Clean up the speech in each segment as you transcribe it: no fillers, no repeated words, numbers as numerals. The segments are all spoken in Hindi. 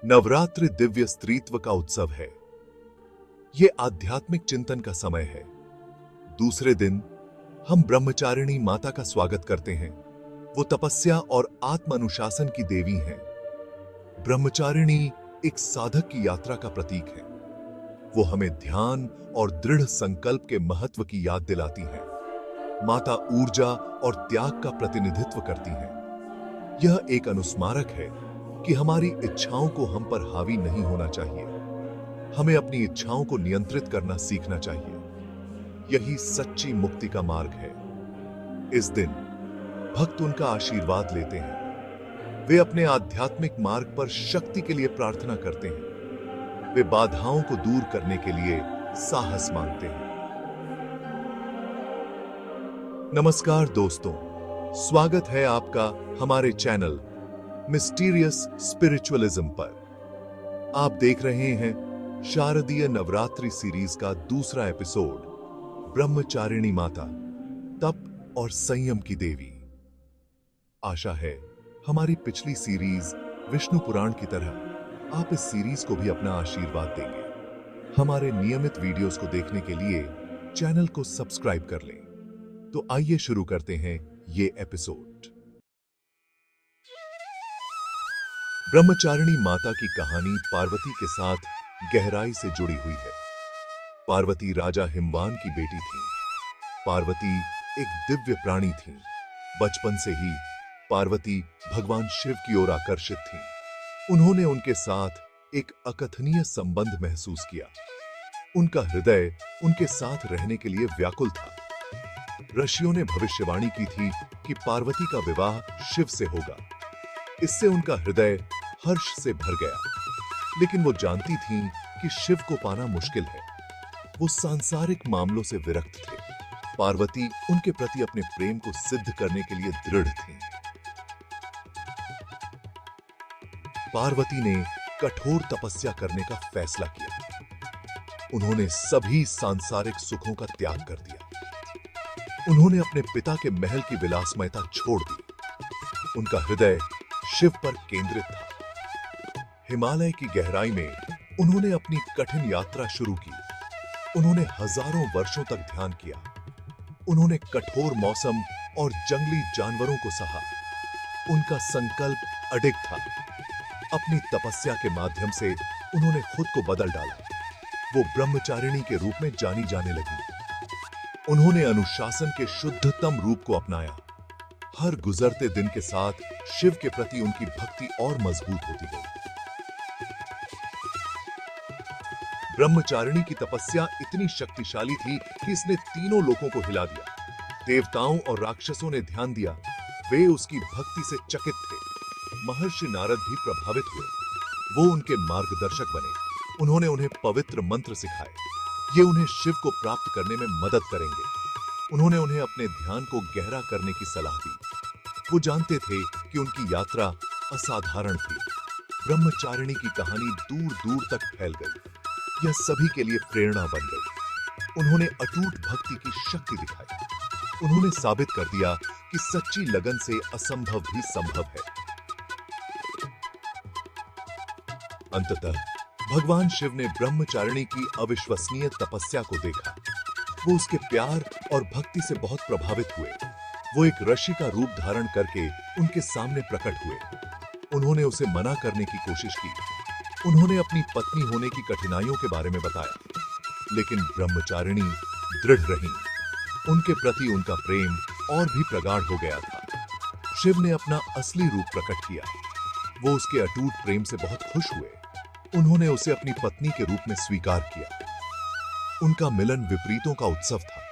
नवरात्रि दिव्य स्त्रीत्व का उत्सव है। ये आध्यात्मिक चिंतन का समय है। दूसरे दिन हम ब्रह्मचारिणी माता का स्वागत करते हैं। वो तपस्या और आत्म अनुशासन की देवी हैं। ब्रह्मचारिणी एक साधक की यात्रा का प्रतीक है। वो हमें ध्यान और दृढ़ संकल्प के महत्व की याद दिलाती हैं। माता ऊर्जा और त्याग का प्रतिनिधित्व करती हैं। यह एक अनुस्मारक है कि हमारी इच्छाओं को हम पर हावी नहीं होना चाहिए। हमें अपनी इच्छाओं को नियंत्रित करना सीखना चाहिए। यही सच्ची मुक्ति का मार्ग है। इस दिन भक्त उनका आशीर्वाद लेते हैं। वे अपने आध्यात्मिक मार्ग पर शक्ति के लिए प्रार्थना करते हैं। वे बाधाओं को दूर करने के लिए साहस मांगते हैं। नमस्कार दोस्तों, स्वागत है आपका हमारे चैनल मिस्टीरियस स्पिरिचुअलिज्म पर। आप देख रहे हैं शारदीय नवरात्रि सीरीज का दूसरा एपिसोड, ब्रह्मचारिणी माता, तप और संयम की देवी। आशा है हमारी पिछली सीरीज विष्णु पुराण की तरह आप इस सीरीज को भी अपना आशीर्वाद देंगे। हमारे नियमित वीडियोस को देखने के लिए चैनल को सब्सक्राइब कर लें। तो आइए शुरू करते हैं ये एपिसोड। ब्रह्मचारिणी माता की कहानी पार्वती के साथ गहराई से जुड़ी हुई है। पार्वती राजा हिमवान की बेटी थी। पार्वती एक दिव्य प्राणी थी। बचपन से ही पार्वती भगवान शिव की ओर आकर्षित थी। उन्होंने उनके साथ एक अकथनीय संबंध महसूस किया। उनका हृदय उनके साथ रहने के लिए व्याकुल था। ऋषियों ने भविष्यवाणी की थी कि पार्वती का विवाह शिव से होगा। इससे उनका हृदय हर्ष से भर गया। लेकिन वो जानती थीं कि शिव को पाना मुश्किल है। वो सांसारिक मामलों से विरक्त थे। पार्वती उनके प्रति अपने प्रेम को सिद्ध करने के लिए दृढ़ थीं। पार्वती ने कठोर तपस्या करने का फैसला किया। उन्होंने सभी सांसारिक सुखों का त्याग कर दिया। उन्होंने अपने पिता के महल की विलासमयता छोड़ दी। उनका हृदय शिव पर केंद्रित था। हिमालय की गहराई में उन्होंने अपनी कठिन यात्रा शुरू की। उन्होंने हजारों वर्षों तक ध्यान किया। उन्होंने कठोर मौसम और जंगली जानवरों को सहा। उनका संकल्प अडिग था। अपनी तपस्या के माध्यम से उन्होंने खुद को बदल डाला। वो ब्रह्मचारिणी के रूप में जानी जाने लगी। उन्होंने अनुशासन के शुद्धतम रूप को अपनाया। हर गुजरते दिन के साथ शिव के प्रति उनकी भक्ति और मजबूत होती गई। ब्रह्मचारिणी की तपस्या इतनी शक्तिशाली थी कि इसने तीनों लोकों को हिला दिया। देवताओं और राक्षसों ने ध्यान दिया। वे उसकी भक्ति से चकित थे। महर्षि नारद भी प्रभावित हुए। वो उनके मार्गदर्शक बने। उन्होंने उन्हें पवित्र मंत्र सिखाए। ये उन्हें शिव को प्राप्त करने में मदद करेंगे। उन्होंने उन्हें अपने ध्यान को गहरा करने की सलाह दी। वो जानते थे कि उनकी यात्रा असाधारण थी। ब्रह्मचारिणी की कहानी दूर दूर तक फैल गई। यह सभी के लिए प्रेरणा बन गई। उन्होंने अटूट भक्ति की शक्ति दिखाई। उन्होंने साबित कर दिया कि सच्ची लगन से असंभव भी संभव है। अंततः भगवान शिव ने ब्रह्मचारिणी की अविश्वसनीय तपस्या को देखा। वो उसके प्यार और भक्ति से बहुत प्रभावित हुए। वो एक ऋषि का रूप धारण करके उनके सामने प्रकट हुए। उन्होंने उसे मना करने की कोशिश की। उन्होंने अपनी पत्नी होने की कठिनाइयों के बारे में बताया। लेकिन ब्रह्मचारिणी दृढ़ रही। उनके प्रति उनका प्रेम और भी प्रगाढ़ हो गया था। शिव ने अपना असली रूप प्रकट किया। वो उसके अटूट प्रेम से बहुत खुश हुए। उन्होंने उसे अपनी पत्नी के रूप में स्वीकार किया। उनका मिलन विपरीतों का उत्सव था।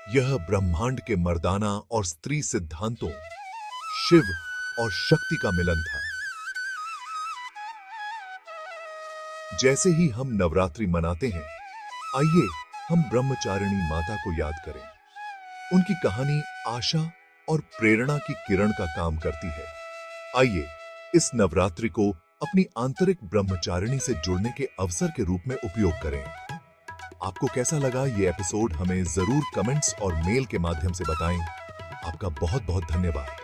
यह ब्रह्मांड के मर्दाना और स्त्री सिद्धांतों, शिव और शक्ति का मिलन था। जैसे ही हम नवरात्रि मनाते हैं, आइए हम ब्रह्मचारिणी माता को याद करें। उनकी कहानी आशा और प्रेरणा की किरण का काम करती है। आइए इस नवरात्रि को अपनी आंतरिक ब्रह्मचारिणी से जुड़ने के अवसर के रूप में उपयोग करें। आपको कैसा लगा ये एपिसोड हमें जरूर कमेंट्स और मेल के माध्यम से बताएं। आपका बहुत बहुत धन्यवाद।